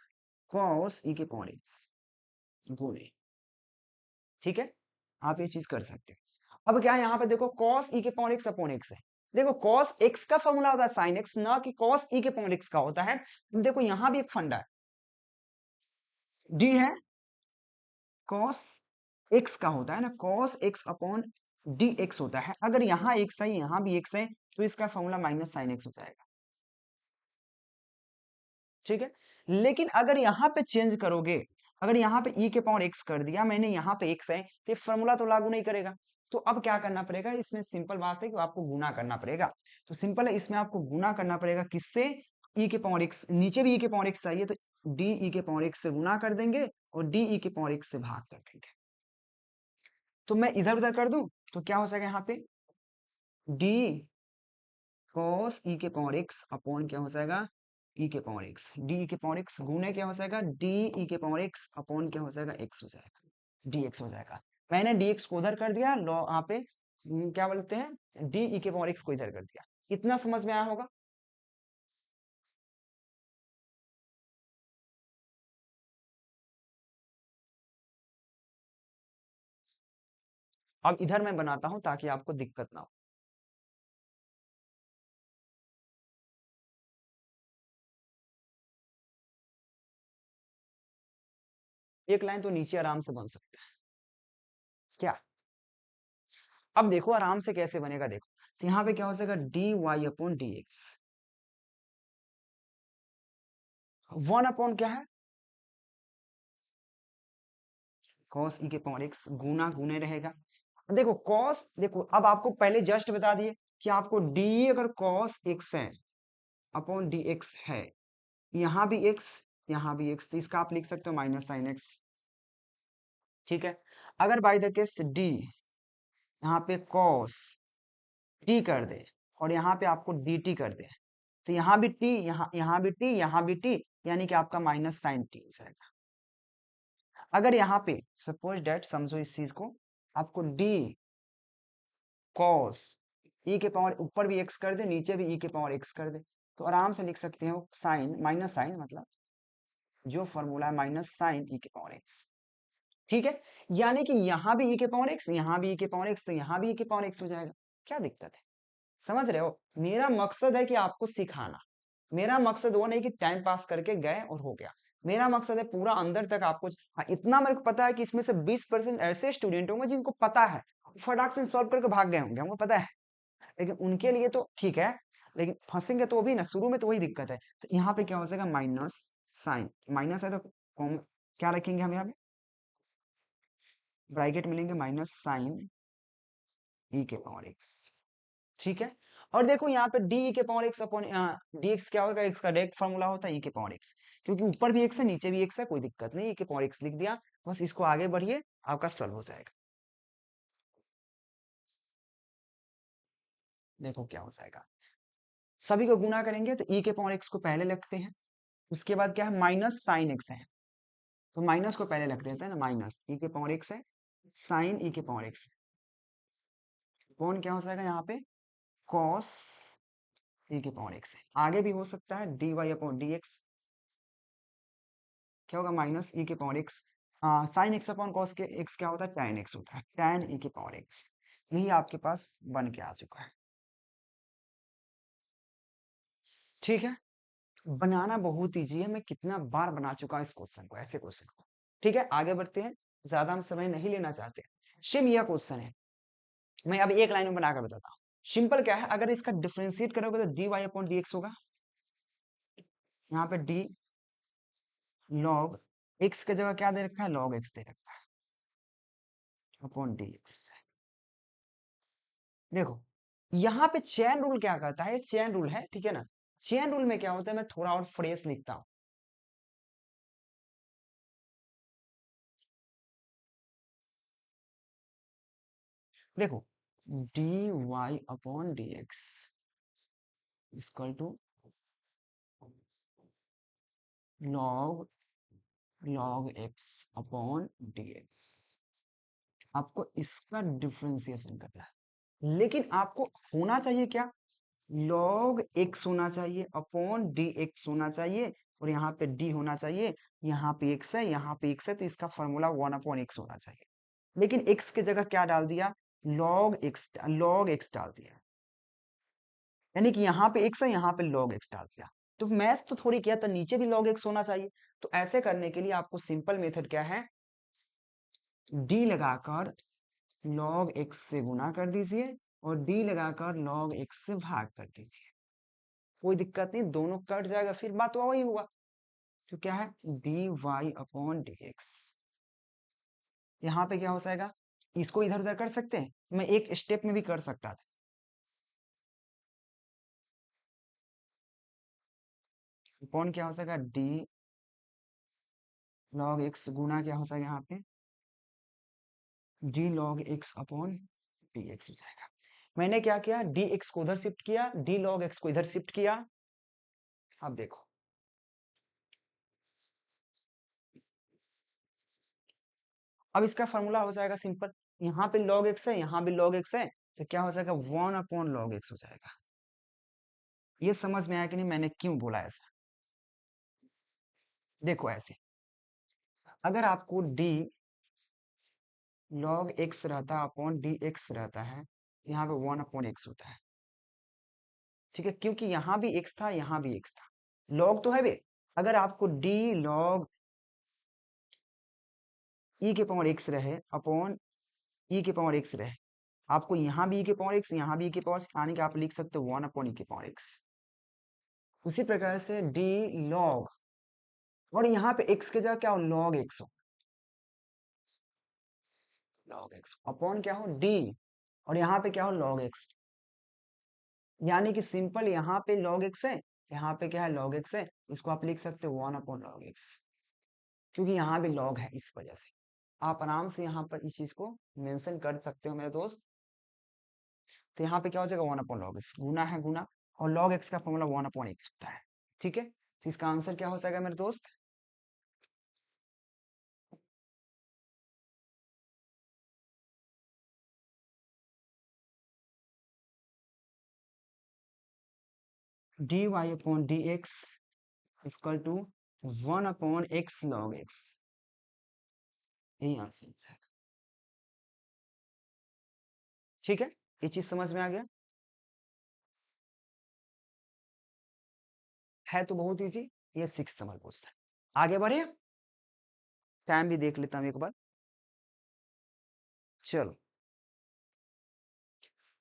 cos e के पावर x गुणे, ठीक है, आप ये चीज कर सकते हो। अब क्या है यहाँ पे देखो cos e के पावर x अपॉन x है। देखो cos x का फॉर्मूला होता है sin x, ना कि cos e के पावर x का होता है। देखो यहाँ भी एक फंडा है, d है cos x का होता है ना, cos x अपॉन dx होता है। अगर यहाँ x है, यहाँ भी x है, तो इसका फॉर्मूला माइनस साइन x हो जाएगा, ठीक है। लेकिन अगर यहाँ पे चेंज करोगे, अगर यहाँ पे e के पावर x कर दिया मैंने, यहाँ पे x है, तो ये फॉर्मूला तो लागू नहीं करेगा। तो अब क्या करना पड़ेगा, इसमें सिंपल बात है कि आपको गुना करना पड़ेगा। तो सिंपल है, इसमें आपको गुना करना पड़ेगा किससे, e के पावर x, नीचे भी e के पावर x चाहिए तो d e के पावर x से गुना कर देंगे और d e के पावर x से भाग कर देंगे। तो मैं इधर उधर कर दूं तो क्या हो जाएगा यहाँ पे d cos e के पावर x अपॉन क्या हो जाएगा e के पावर x, d e के पावर x गुने क्या हो जाएगा d e के पावर x अपॉन क्या हो जाएगा x हो जाएगा, dx हो जाएगा। मैंने dx को उधर कर दिया, लॉ यहाँ पे क्या बोलते हैं d e के पावर x को इधर कर दिया। इतना समझ में आया होगा। अब इधर मैं बनाता हूं ताकि आपको दिक्कत ना हो। एक लाइन तो नीचे आराम से बन सकता है क्या। अब देखो आराम से कैसे बनेगा, देखो तो यहाँ पे क्या हो जाएगा dy अपॉन dx, 1 अपॉन क्या है cos e के पावर x, गुना गुने रहेगा। देखो cos, देखो अब आपको पहले जस्ट बता दिए कि आपको d अगर cos x है अपॉन dx है, यहाँ भी x, यहाँ भी x, तो इसका आप लिख सकते हो माइनस साइन x, ठीक है। अगर बाय द केस d यहाँ पे cos t कर दे और यहाँ पे आपको dt कर दे, तो यहाँ भी t, यहाँ भी t, यहाँ भी t, यानी कि आपका माइनस साइन t हो जाएगा। अगर यहाँ पे सपोज डेट समझो इस चीज को, आपको d cos e के पावर ऊपर भी x कर दे, नीचे भी e के पावर x कर दे, तो आराम से लिख सकते हो साइन, माइनस साइन मतलब जो फॉर्मूला है माइनस साइन e के पावर x, ठीक है। यानी कि यहाँ भी e के पावर x, यहाँ भी e के पावर x, तो यहाँ भी e के पावर x हो जाएगा। क्या दिक्कत है, समझ रहे हो। मेरा मकसद है कि आपको सिखाना, मेरा मकसद वो नहीं कि टाइम पास करके गए और हो गया। मेरा मकसद है पूरा अंदर तक आपको, हाँ इतना मेरे को पता है कि इसमें से 20% ऐसे स्टूडेंट होंगे जिनको पता है, फटाक से सॉल्व करके भाग गए होंगे, हमको पता है। लेकिन उनके लिए तो ठीक है, लेकिन फंसेंगे तो भी ना, शुरू में तो वही दिक्कत है। तो यहाँ पे क्या हो जाएगा माइनस साइन, माइनस है तो क्या रखेंगे हम यहाँ पे ब्रैकेट मिलेंगे माइनस साइन ई के पावर एक्स, ठीक है। और देखो यहाँ पे डी ई के power x upon D x क्या होगा, एक्स का डायरेक्ट फॉर्मूला होता है ई के पावर एक्स, क्योंकि ऊपर भी एक्स है नीचे भी एक्स है, कोई दिक्कत नहीं, ई के पावर एक्स लिख दिया, बस इसको आगे बढ़िए, आपका सॉल्व हो जाएगा। देखो क्या हो जाएगा, सभी को गुना करेंगे तो ई के पावर एक्स को पहले लिखते हैं, उसके बाद क्या है माइनस साइन एक्स है, तो माइनस को पहले लिख देते हैं ना, माइनस ई के पावर एक्स है साइन ई के पावर एक्स, कौन क्या हो जाएगा यहाँ पे कॉस ई के पावर एक्स है। आगे भी हो सकता है D Y upon D x, क्या होगा माइनस ई के power x, sine x upon cos के एक्स क्या होता है tan एक्स होता है, tan ई के पावर एक्स, यही आपके पास बन के आ चुका है, ठीक है। बनाना बहुत ईजी है, मैं कितना बार बना चुका हूं इस क्वेश्चन को, ऐसे क्वेश्चन को, ठीक है। आगे बढ़ते हैं, ज्यादा हम समय नहीं लेना चाहते। सेम यह क्वेश्चन है, मैं अब एक लाइन में बनाकर बताता हूँ। सिंपल क्या है, अगर इसका डिफरेंशिएट करोगे तो d Y upon D x होगा, यहाँ पे डी लॉग एक्स की जगह क्या दे रखा है लॉग एक्स दे रखा है अपॉन डी एक्स। देखो यहाँ पे चेन रूल क्या कहता है, चेन रूल है, ठीक है ना। चेन रूल में क्या होता है, मैं थोड़ा और फ्रेश लिखता हूँ, देखो d Y upon D x equal to log log x upon D x. आपको इसका डिफ्रेंसिएशन करना है, लेकिन आपको होना चाहिए क्या, लॉग एक्स होना चाहिए अपॉन डी एक्स होना चाहिए, और यहाँ पे डी होना चाहिए, यहाँ पे एक्स है, यहाँ पे एक्स है, तो इसका फॉर्मूला 1/x होना चाहिए। लेकिन एक्स की जगह क्या डाल दिया, लॉग एक्स डाल दिया, यानी कि यहाँ पे एक्स है, यहाँ पे लॉग एक्स डाल दिया। तो मैथ तो थोड़ी किया था, नीचे भी लॉग एक्स होना चाहिए। तो ऐसे करने के लिए आपको सिंपल मेथड क्या है, डी लगाकर लॉग एक्स से गुना कर दीजिए और डी लगाकर लॉग एक्स से भाग कर दीजिए। कोई दिक्कत नहीं, दोनों कट जाएगा, फिर बात वही हुआ। तो क्या है, D Y upon D x. यहाँ पे क्या हो जाएगा, इसको इधर उधर कर सकते हैं, मैं एक स्टेप में भी कर सकता था। अपॉन क्या हो जाएगा, डी लॉग एक्स गुना क्या हो जाएगा यहाँ पे, D log x upon D x हो जाएगा। मैंने क्या किया, डी एक्स को उधर शिफ्ट किया, डी लॉग एक्स को इधर शिफ्ट किया। अब देखो, अब इसका फॉर्मूला हो जाएगा सिंपल, यहाँ पे लॉग एक्स है, यहाँ भी लॉग एक्स है, तो क्या हो जाएगा, 1/log x हो जाएगा। ये समझ में आया कि नहीं, मैंने क्यों बोला ऐसा। देखो ऐसे, अगर आपको डी लॉग एक्स रहता है अपॉन डी एक्स रहता है, यहाँ पे 1/x होता है, ठीक है, क्योंकि यहाँ भी x था, यहाँ भी x था, लॉग तो है बे। अगर आपको डी लॉग ई के पावर x रहे अपॉन ई के पावर x रहे, आपको यहाँ भी ई के पावर x, यहाँ भी ई के पावर, यानी कि आप लिख सकते हो 1/e के पावर x। उसी प्रकार से डी लॉग, और यहाँ पे x के जगह क्या हो, लॉग x हो, लॉग x अपॉन क्या हो, डी, और यहाँ पे क्या हो, लॉग x, यानी कि सिंपल यहाँ पे log x है, यहाँ पे क्या है, log x है, इसको आप लिख सकते हो 1/log x, क्योंकि यहाँ भी log है, इस वजह से आप आराम से यहाँ पर इस चीज को मेंशन कर सकते हो मेरे दोस्त। तो यहाँ पे क्या हो जाएगा, 1/log x, गुना है गुना, और log x का फॉर्मूला 1/x होता है, ठीक है। तो इसका आंसर क्या हो जाएगा मेरे दोस्त, d Y upon D x equal to 1/x log x, यही आंसर हो जाएगा, ठीक है। ये चीज समझ में आ गया, है तो बहुत इजी। ये 6th नंबर क्वेश्चन, आगे बढ़े, टाइम भी देख लेता हूँ एक बार। चलो,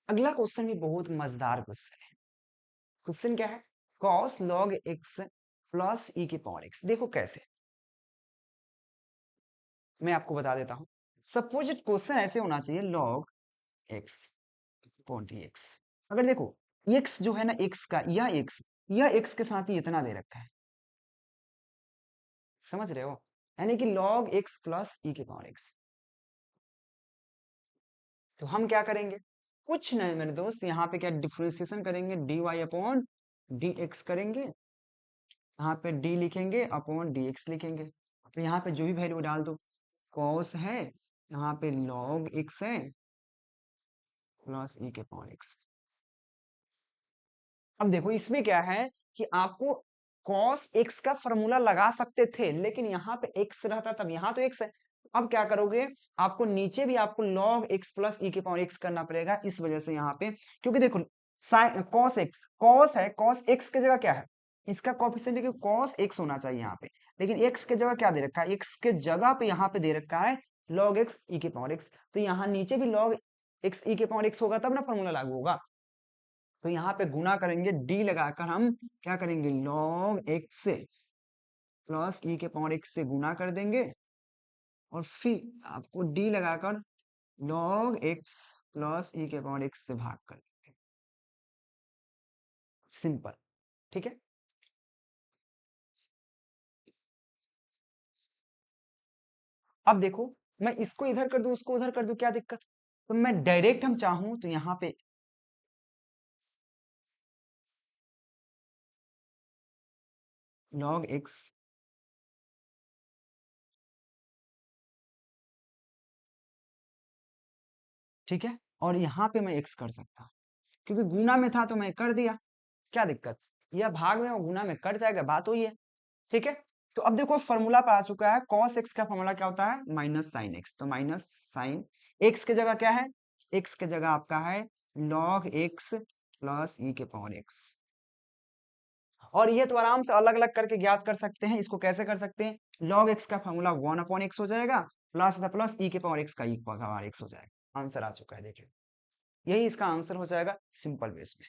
अगला क्वेश्चन भी बहुत मजेदार क्वेश्चन है। क्वेश्चन क्या है, cos log x प्लस ई के पावर x। देखो कैसे, मैं आपको बता देता हूँ। सपोज क्वेश्चन ऐसे होना चाहिए, log x अपॉन dx। अगर देखो x जो है ना, x का यह x के साथ ही इतना दे रखा है, समझ रहे हो, यानी कि log x प्लस ई के पावर x। तो हम क्या करेंगे, कुछ नहीं मेरे दोस्त, यहाँ पे क्या डिफरेंशिएशन करेंगे, d Y upon D x करेंगे, यहाँ पे डी लिखेंगे अपॉन डी एक्स लिखेंगे, तो यहाँ पे जो भी वैल्यू डाल दो, कॉस है, यहाँ पे लॉग एक्स है प्लस ई के पावर एक्स। अब देखो इसमें क्या है कि आपको कॉस एक्स का फॉर्मूला लगा सकते थे, लेकिन यहाँ पे एक्स रहता, तब यहाँ तो एक्स है। अब क्या करोगे, आपको नीचे भी आपको log x प्लस ई के पावर x करना पड़ेगा, इस वजह से यहाँ पे, क्योंकि देखो साइन कॉस एक्स कॉस है, कॉस एक्स की जगह क्या है, इसका कोफिशिएंट देखिए कॉस एक्स होना चाहिए यहाँ पे, लेकिन एक्स की जगह क्या दे रखा है, एक्स के जगह पे यहाँ पे दे रखा है log x ई के पावर x। तो यहाँ नीचे भी log x ई के पावर x होगा, तब ना फॉर्मूला लागू होगा। तो यहाँ पे गुना करेंगे, डी लगाकर हम क्या करेंगे, log x से प्लस ई के पावर x से गुना कर देंगे, और फिर आपको डी लगाकर log x प्लस ई के पावर x से भाग कर देंगे, सिंपल, ठीक है। अब देखो, मैं इसको इधर कर दूं, उसको उधर कर दूं, क्या दिक्कत, तो मैं डायरेक्ट हम चाहूं तो यहाँ पे log x ठीक है, और यहाँ पे मैं x कर सकता हूँ क्योंकि गुना में था तो मैं कर दिया, क्या दिक्कत, यह भाग में और गुना में कट जाएगा, बात वही है। ठीक है, तो अब देखो फॉर्मूला पे आ चुका है, cos x का फॉर्मूला क्या होता है, माइनस साइन x, तो माइनस साइन x की जगह क्या है, x की जगह आपका है log x प्लस e के पावर x। और ये तो आराम से अलग अलग करके ज्ञात कर सकते हैं, इसको कैसे कर सकते हैं, log x का फॉर्मूला 1/x हो जाएगा, प्लस e के पावर x का e के पावर x हो जाएगा, आंसर आ चुका है, देखिए यही इसका आंसर हो जाएगा सिंपल बेस में।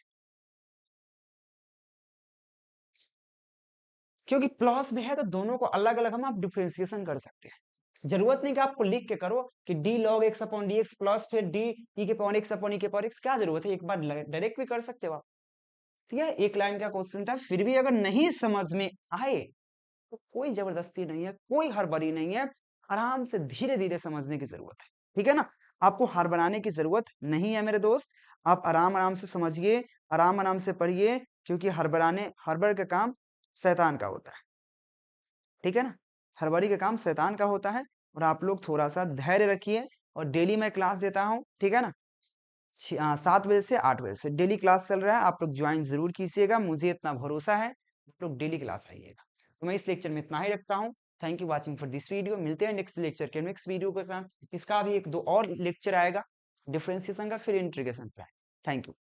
क्योंकि प्लस में है तो दोनों को अलग अलग हम आप डिफरेंशिएशन कर सकते हैं, जरूरत नहीं कि आपको लिख के करो कि d log x upon D x plus फिर d e के पावर x अपॉन e के पावर x, क्या जरूरत है, एक बार डायरेक्ट भी कर सकते हो आप। ठीक है, एक लाइन का क्वेश्चन था, फिर भी अगर नहीं समझ में आए तो कोई जबरदस्ती नहीं है, कोई हड़बड़ी नहीं है, आराम से धीरे धीरे समझने की जरूरत है। ठीक है ना, आपको हड़बड़ाने की जरूरत नहीं है मेरे दोस्त, आप आराम आराम से समझिए, आराम आराम से पढ़िए, क्योंकि हड़बड़ का काम शैतान का होता है। ठीक है ना, हड़बड़ी का काम शैतान का होता है, और आप लोग थोड़ा सा धैर्य रखिए, और डेली मैं क्लास देता हूँ, ठीक है ना, 7 बजे से 8 बजे से डेली क्लास चल रहा है, आप लोग ज्वाइन जरूर कीजिएगा, मुझे इतना भरोसा है, आप लोग डेली क्लास आइएगा। तो मैं इस लेक्चर में इतना ही रखता हूँ, thank you watching for this video, मिलते हैं नेक्स्ट लेक्चर के नेक्स्ट वीडियो के साथ, इसका भी 1-2 और लेक्चर आएगा डिफरेंशिएशन का, फिर इंटीग्रेशन का। Thank you.